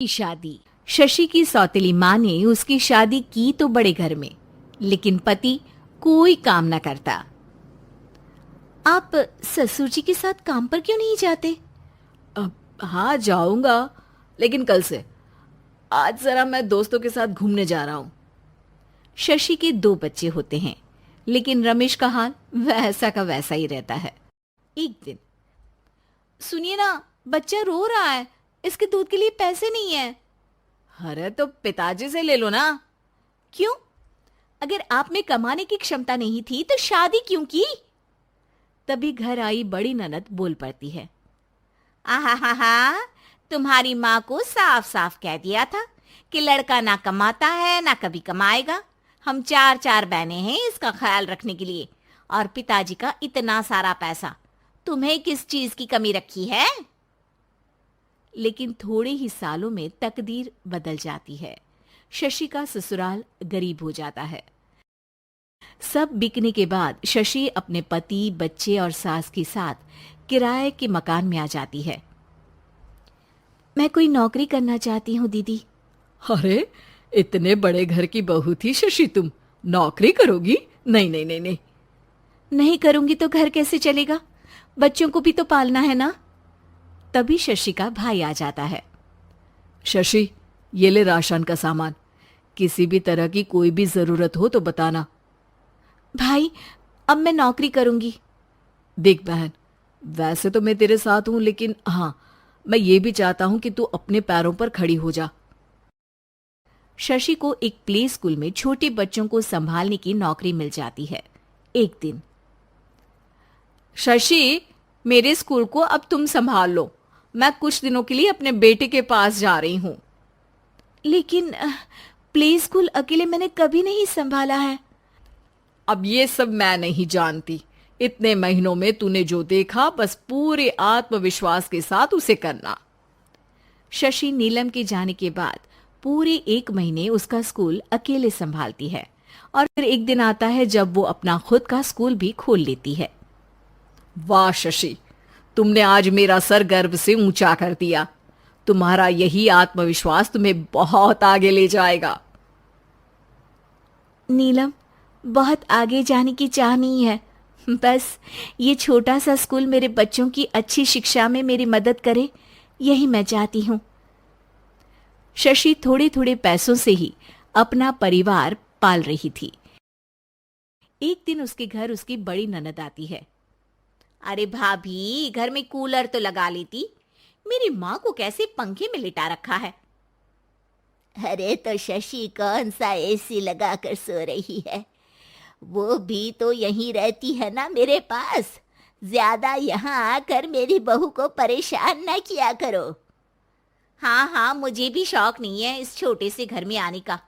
की शादी। शशि की सौतेली माँ ने उसकी शादी की तो बड़े घर में, लेकिन पति कोई काम न करता। आप ससुर जी के साथ काम पर क्यों नहीं जाते? अब हाँ जाऊंगा, लेकिन कल से। आज जरा मैं दोस्तों के साथ घूमने जा रहा हूँ। शशि के 2 बच्चे होते हैं, लेकिन रमेश का हाल वैसा का वैसा ही रहता है। एक दिन, सुनिए ना, बच्चा रो रहा है, इसके दूध के लिए पैसे नहीं है। अरे तो पिताजी से ले लो ना। क्यों? अगर आप में कमाने की क्षमता नहीं थी तो शादी क्यों की? तभी घर आई बड़ी ननद बोल पड़ती है। आहा हा हा, तुम्हारी माँ को साफ साफ कह दिया था कि लड़का ना कमाता है ना कभी कमाएगा। हम 4 बहनें हैं इसका ख्याल रखने के लिए, और पिताजी का इतना सारा पैसा, तुम्हें किस चीज की कमी रखी है? लेकिन थोड़े ही सालों में तकदीर बदल जाती है। शशि का ससुराल गरीब हो जाता है। सब बिकने के बाद शशि अपने पति, बच्चे और सास के साथ किराए के मकान में आ जाती है। मैं कोई नौकरी करना चाहती हूँ दीदी। अरे इतने बड़े घर की बहू थी शशि, तुम नौकरी करोगी? नहीं नहीं नहीं नहीं। नहीं करूंगी तो घर कैसे चलेगा? बच्चों को भी तो पालना है ना। तभी शशि का भाई आ जाता है। शशि, ये ले राशन का सामान। किसी भी तरह की कोई भी जरूरत हो तो बताना। भाई, अब मैं नौकरी करूंगी। देख बहन, वैसे तो मैं तेरे साथ हूं, लेकिन हाँ, मैं ये भी चाहता हूं कि तू अपने पैरों पर खड़ी हो जा। शशि को एक प्ले स्कूल में छोटे बच्चों को संभालने की नौकरी मिल जाती है। एक दिन, शशि, मेरे स्कूल को अब तुम संभाल लो। मैं कुछ दिनों के लिए अपने बेटे के पास जा रही हूं। लेकिन प्ले स्कूल अकेले मैंने कभी नहीं संभाला है। अब ये सब मैं नहीं जानती। इतने महीनों में तूने जो देखा, बस पूरे आत्मविश्वास के साथ उसे करना। शशि नीलम के जाने के बाद पूरे 1 महीने उसका स्कूल अकेले संभालती है, और फिर एक दिन आता है जब वो अपना खुद का स्कूल भी खोल लेती है। वाह शशि, तुमने आज मेरा सर गर्व से ऊंचा कर दिया। तुम्हारा यही आत्मविश्वास तुम्हें बहुत आगे ले जाएगा। नीलम, बहुत आगे जाने की चाह नहीं है, बस ये छोटा सा स्कूल मेरे बच्चों की अच्छी शिक्षा में मेरी मदद करे, यही मैं चाहती हूँ। शशि थोड़े थोड़े पैसों से ही अपना परिवार पाल रही थी। एक दिन उसके घर उसकी बड़ी ननद आती है। अरे भाभी, घर में कूलर तो लगा लेती, मेरी माँ को कैसे पंखे में लिटा रखा है? अरे तो शशि कौन सा एसी लगा कर सो रही है? वो भी तो यहीं रहती है ना मेरे पास। ज्यादा यहाँ आकर मेरी बहू को परेशान ना किया करो। हाँ हाँ, मुझे भी शौक नहीं है इस छोटे से घर में आने का।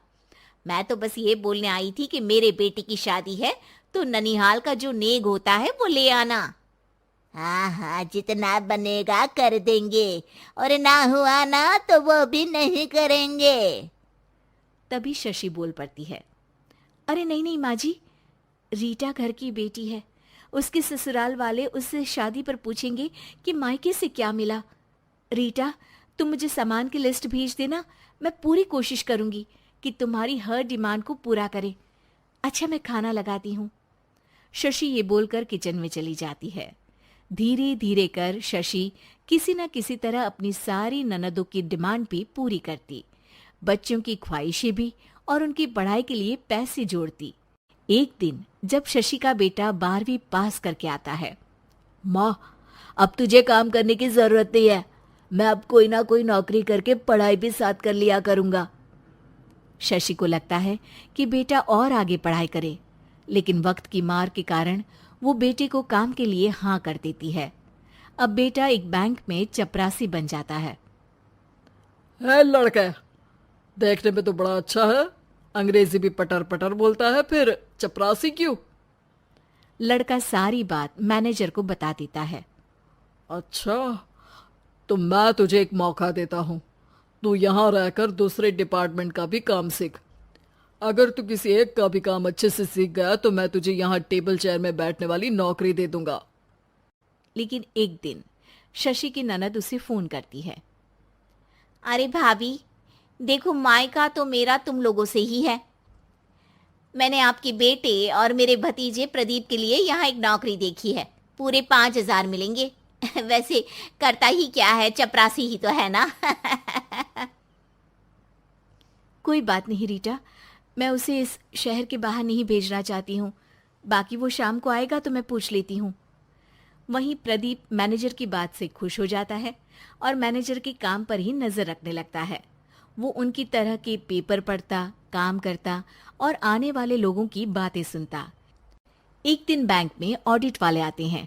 मैं तो बस ये बोलने आई थी कि मेरे बेटे की शादी है तो ननिहाल का जो नेग होता है वो ले आना। हाँ हाँ, जितना बनेगा कर देंगे, और ना हुआ ना तो वो भी नहीं करेंगे। तभी शशि बोल पड़ती है। अरे नहीं नहीं माँ जी, रीटा घर की बेटी है, उसके ससुराल वाले उससे शादी पर पूछेंगे कि मायके से क्या मिला। रीटा, तुम मुझे सामान की लिस्ट भेज देना, मैं पूरी कोशिश करूंगी कि तुम्हारी हर डिमांड को पूरा करें। अच्छा, मैं खाना लगाती हूँ। शशि ये बोलकर किचन में चली जाती है। धीरे धीरे कर शशि किसी न किसी तरह अपनी सारी ननदों की डिमांड भी पूरी करती, बच्चों की ख्वाहिशें भी, और उनकी पढ़ाई के लिए पैसे जोड़ती। एक दिन जब शशि का बेटा 12वीं पास करके आता है। माँ, अब तुझे काम करने की जरूरत नहीं है। मैं अब कोई ना कोई नौकरी करके पढ़ाई भी साथ कर लिया करूंगा। शशि को लगता है कि बेटा और आगे पढ़ाई करे, लेकिन वक्त की मार के कारण वो बेटे को काम के लिए हाँ कर देती है। अब बेटा एक बैंक में चपरासी बन जाता है। है लड़का, देखने में तो बड़ा अच्छा है, अंग्रेजी भी पटर पटर बोलता है, फिर चपरासी क्यों? लड़का सारी बात मैनेजर को बता देता है। अच्छा, तो मैं तुझे एक मौका देता हूं। तू यहां रहकर दूसरे डिपार्टमेंट का भी काम सीख। अगर तू किसी एक का भी काम अच्छे से सीख गया तो मैं तुझे यहाँ टेबल चेयर में बैठने वाली नौकरी दे दूंगा। लेकिन एक दिन शशि की ननद उसे फोन करती है। अरे भाभी, देखो मायका तो मेरा तुम लोगों से ही है। मैंने आपके बेटे और मेरे भतीजे प्रदीप के लिए यहाँ एक नौकरी देखी है, पूरे 5,000 मिलेंगे। वैसे करता ही क्या है, चपरासी ही तो है ना। कोई बात नहीं रीटा, मैं उसे इस शहर के बाहर नहीं भेजना चाहती हूँ। बाकी वो शाम को आएगा तो मैं पूछ लेती हूँ। वहीं प्रदीप मैनेजर की बात से खुश हो जाता है और मैनेजर के काम पर ही नजर रखने लगता है। वो उनकी तरह के पेपर पढ़ता, काम करता और आने वाले लोगों की बातें सुनता। एक दिन बैंक में ऑडिट वाले आते हैं।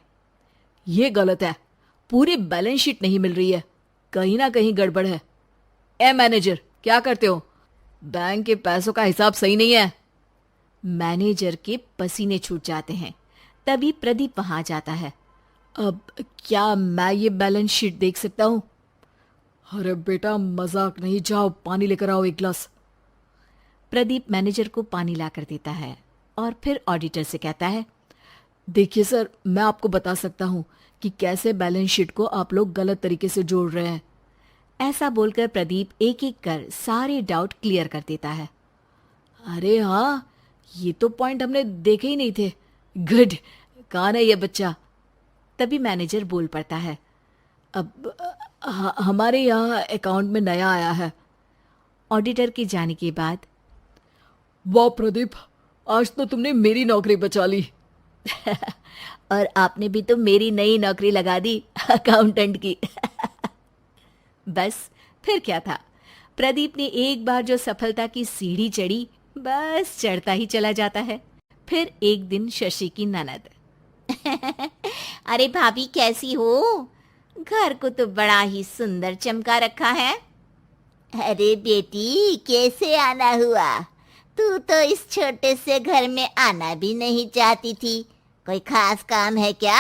ये गलत है, पूरी बैलेंस शीट नहीं मिल रही है, कहीं ना कहीं गड़बड़ है। ए मैनेजर, क्या करते हो? बैंक के पैसों का हिसाब सही नहीं है। मैनेजर के पसीने छूट जाते हैं। तभी प्रदीप वहां जाता है। अब क्या मैं ये बैलेंस शीट देख सकता हूँ? अरे बेटा, मजाक नहीं, जाओ पानी लेकर आओ एक गिलास। प्रदीप मैनेजर को पानी लाकर देता है और फिर ऑडिटर से कहता है, देखिए सर, मैं आपको बता सकता हूँ कि कैसे बैलेंस शीट को आप लोग गलत तरीके से जोड़ रहे हैं। ऐसा बोलकर प्रदीप एक एक कर सारे डाउट क्लियर कर देता है। अरे हाँ, ये तो पॉइंट हमने देखे ही नहीं थे। गुड, कौन है ये बच्चा? तभी मैनेजर बोल पड़ता है, अब हमारे यहाँ अकाउंट में नया आया है। ऑडिटर के जाने के बाद, वाह प्रदीप, आज तो तुमने मेरी नौकरी बचा ली। और आपने भी तो मेरी नई नौकरी लगा दी, अकाउंटेंट की। बस फिर क्या था, प्रदीप ने एक बार जो सफलता की सीढ़ी चढ़ी, बस चढ़ता ही चला जाता है। फिर एक दिन शशि की ननद, अरे भाभी कैसी हो? घर को तो बड़ा ही सुंदर चमका रखा है। अरे बेटी, कैसे आना हुआ? तू तो इस छोटे से घर में आना भी नहीं चाहती थी। कोई खास काम है क्या?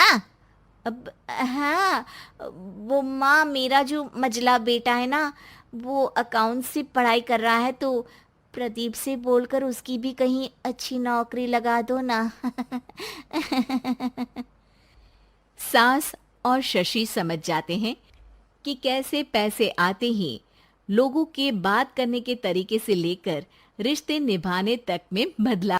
अब हाँ, वो माँ, मेरा जो मजला बेटा है ना, वो अकाउंट से पढ़ाई कर रहा है, तो प्रदीप से बोलकर उसकी भी कहीं अच्छी नौकरी लगा दो ना। सास और शशि समझ जाते हैं कि कैसे पैसे आते ही लोगों के बात करने के तरीके से लेकर रिश्ते निभाने तक में बदलाव